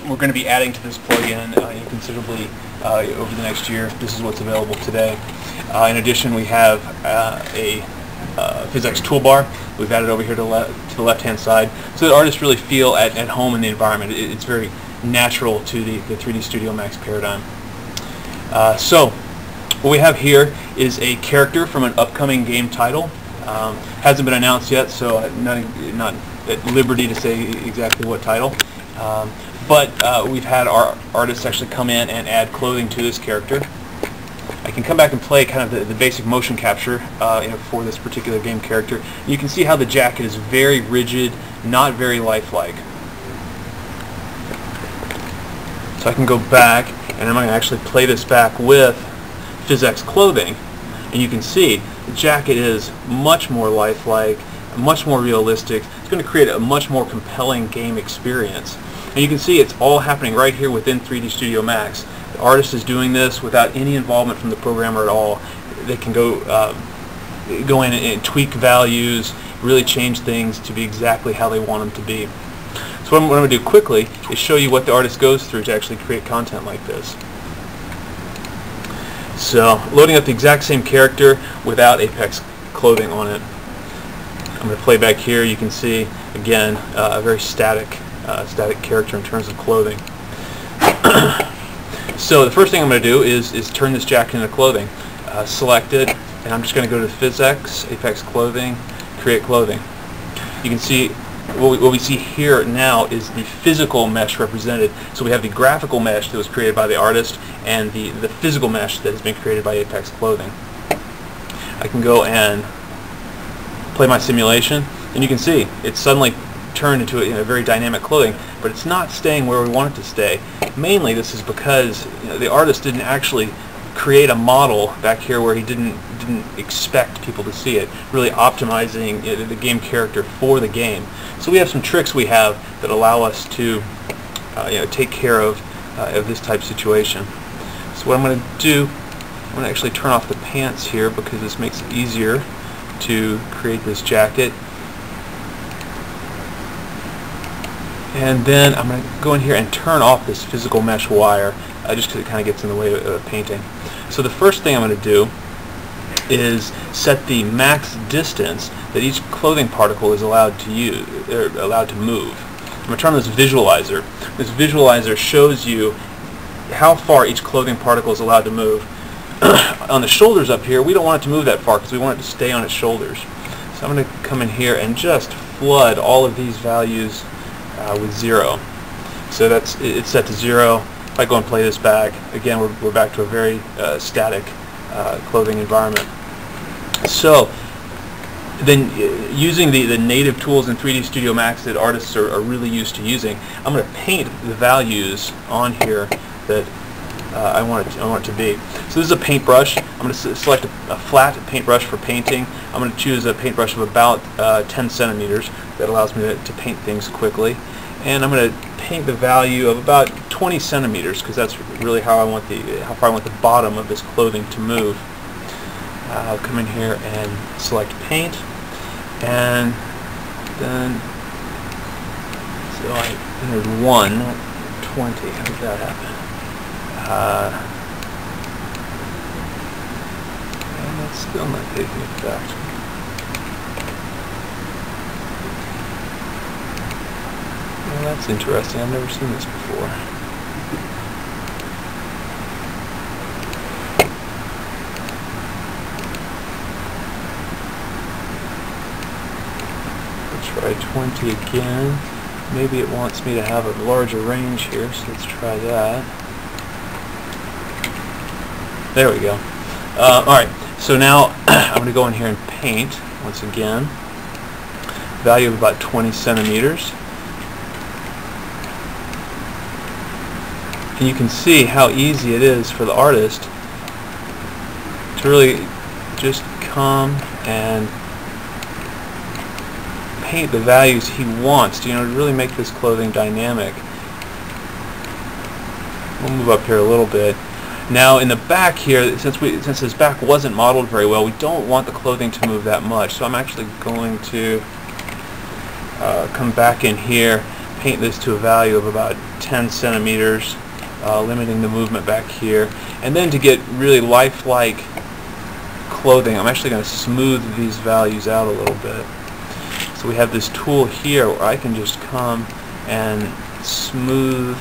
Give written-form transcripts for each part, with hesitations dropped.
We're going to be adding to this plugin considerably over the next year. This is what's available today. In addition, we have a PhysX toolbar we've added over here to the left-hand side, so that artists really feel at home in the environment. It's very natural to the 3D Studio Max paradigm. So what we have here is a character from an upcoming game title. Hasn't been announced yet, so I'm not at liberty to say exactly what title. But we've had our artists actually come in and add clothing to this character. I can come back and play kind of the basic motion capture for this particular game character. You can see how the jacket is very rigid, not very lifelike. So I can go back, and I'm going to actually play this back with PhysX clothing, and you can see the jacket is much more lifelike, much more realistic. It's going to create a much more compelling game experience. And you can see it's all happening right here within 3D Studio Max. The artist is doing this without any involvement from the programmer at all. They can go in and tweak values, really change things to be exactly how they want them to be. So what I'm going to do quickly is show you what the artist goes through to actually create content like this. So loading up the exact same character without Apex clothing on it. I'm going to play back here. You can see again a very static character in terms of clothing. So the first thing I'm going to do is turn this jacket into clothing. Select it, and I'm just going to go to PhysX, Apex Clothing, Create Clothing. You can see what we see here now is the physical mesh represented. So we have the graphical mesh that was created by the artist and the physical mesh that has been created by Apex Clothing. I can go and play my simulation, and you can see it's suddenly turned into a very dynamic clothing, but it's not staying where we want it to stay. Mainly this is because the artist didn't actually create a model back here where he didn't expect people to see it, really optimizing the game character for the game. So we have some tricks we have that allow us to take care of this type of situation. So what I'm going to do, I'm going to actually turn off the pants here because this makes it easier to create this jacket. And then I'm going to go in here and turn off this physical mesh wire just because it kind of gets in the way of painting. So the first thing I'm going to do is set the max distance that each clothing particle is allowed to move. I'm going to turn on this visualizer. This visualizer shows you how far each clothing particle is allowed to move. On the shoulders up here, we don't want it to move that far because we want it to stay on its shoulders. So I'm going to come in here and just flood all of these values with 0. So it's set to 0. If I go and play this back, again we're back to a very static clothing environment. So then using the native tools in 3D Studio Max that artists are really used to using, I'm going to paint the values on here that I want it to be. So this is a paintbrush. I'm going to select a flat paintbrush for painting. I'm going to choose a paintbrush of about 10 centimeters that allows me to paint things quickly. And I'm going to paint the value of about 20 centimeters because that's really how far I want the bottom of this clothing to move. I'll come in here and select paint, and then so I entered 1, not 20. How did that happen? And that's still not taking effect. Well, that's interesting. I've never seen this before. Try 20 again. Maybe it wants me to have a larger range here, so let's try that. There we go. Alright, so now I'm going to go in here and paint once again. Value of about 20 centimeters. And you can see how easy it is for the artist to really just come and paint the values he wants to really make this clothing dynamic. We'll move up here a little bit. Now in the back here, since this back wasn't modeled very well, we don't want the clothing to move that much. So I'm actually going to come back in here, paint this to a value of about 10 centimeters, limiting the movement back here. And then to get really lifelike clothing, I'm actually going to smooth these values out a little bit. So we have this tool here where I can just come and smooth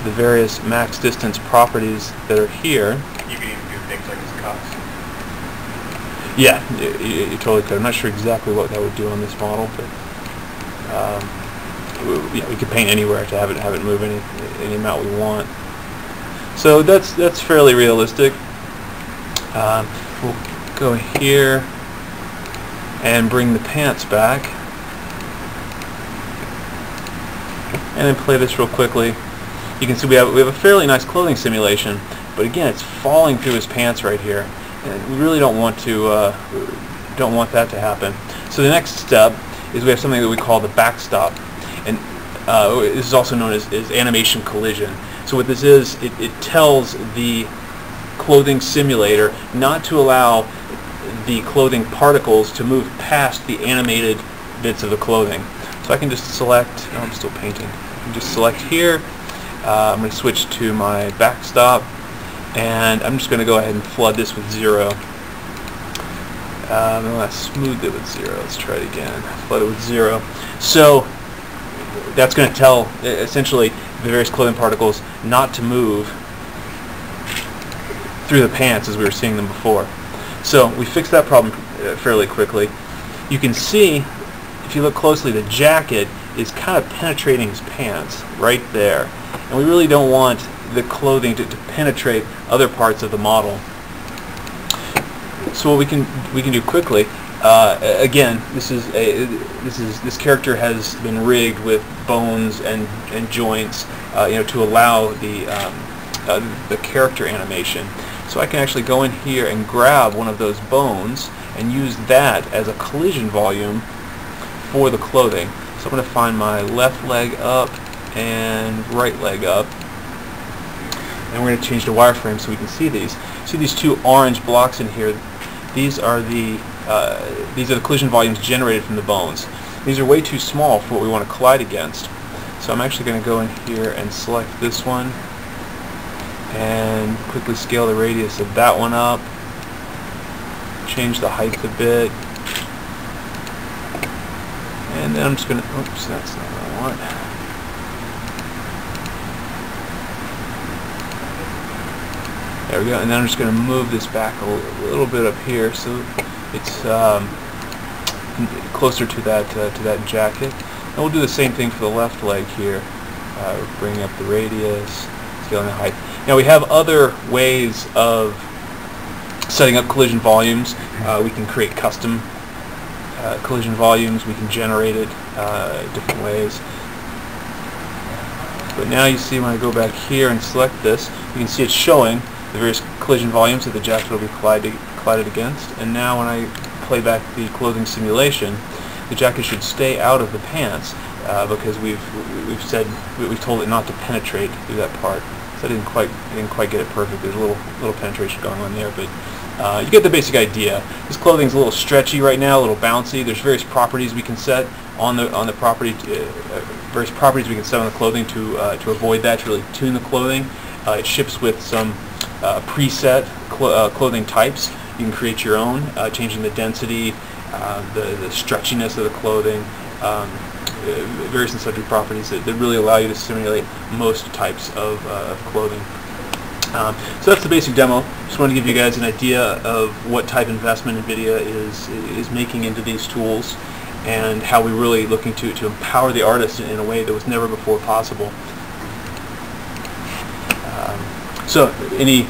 the various max distance properties that are here. You can even do things like his cuffs. Yeah, you totally could. I'm not sure exactly what that would do on this model, but yeah, we could paint anywhere to have it move any amount we want. So that's fairly realistic. We'll go here and bring the pants back, and then play this real quickly. You can see we have a fairly nice clothing simulation, but again, it's falling through his pants right here, and we really don't want that to happen. So the next step is we have something that we call the backstop, and this is also known as animation collision. So what this is, it tells the clothing simulator not to allow the clothing particles to move past the animated bits of the clothing. So I can just select, oh, I'm still painting, I can just select here, I'm going to switch to my backstop, and I'm just going to go ahead and flood this with 0. I'm going to smooth it with 0. Let's try it again. Flood it with 0. So that's going to tell essentially the various clothing particles not to move through the pants as we were seeing them before. So we fixed that problem fairly quickly. You can see, if you look closely, the jacket is kind of penetrating his pants right there. And we really don't want the clothing to penetrate other parts of the model. So what we can do quickly, again, this character has been rigged with bones and joints, to allow the character animation. So I can actually go in here and grab one of those bones and use that as a collision volume for the clothing. So I'm going to find my left leg up and right leg up, and we're going to change the wireframe so we can see these. See these two orange blocks in here? These are the collision volumes generated from the bones. These are way too small for what we want to collide against. So I'm actually going to go in here and select this one and quickly scale the radius of that one up, change the height a bit, and then I'm just going to, oops, that's not what I want. There we go, and then I'm just going to move this back a little bit up here so it's closer to that jacket. And we'll do the same thing for the left leg here. Bring up the radius, scaling the height. Now we have other ways of setting up collision volumes. We can create custom collision volumes. We can generate it different ways. But now you see when I go back here and select this, you can see it's showing the various collision volumes that the jacket will be collided against. And now when I play back the clothing simulation, the jacket should stay out of the pants because we've told it not to penetrate through that part. So I didn't quite get it perfect. There's a little penetration going on there, but you get the basic idea. This clothing is a little stretchy right now, a little bouncy. There's various properties we can set on the property, various properties we can set on the clothing to avoid that, to really tune the clothing. It ships with some preset clothing types. You can create your own, changing the density, the stretchiness of the clothing, various and sundry properties that really allow you to simulate most types of clothing. So that's the basic demo. Just wanted to give you guys an idea of what type of investment NVIDIA is making into these tools, and how we're really looking to empower the artist in a way that was never before possible. So any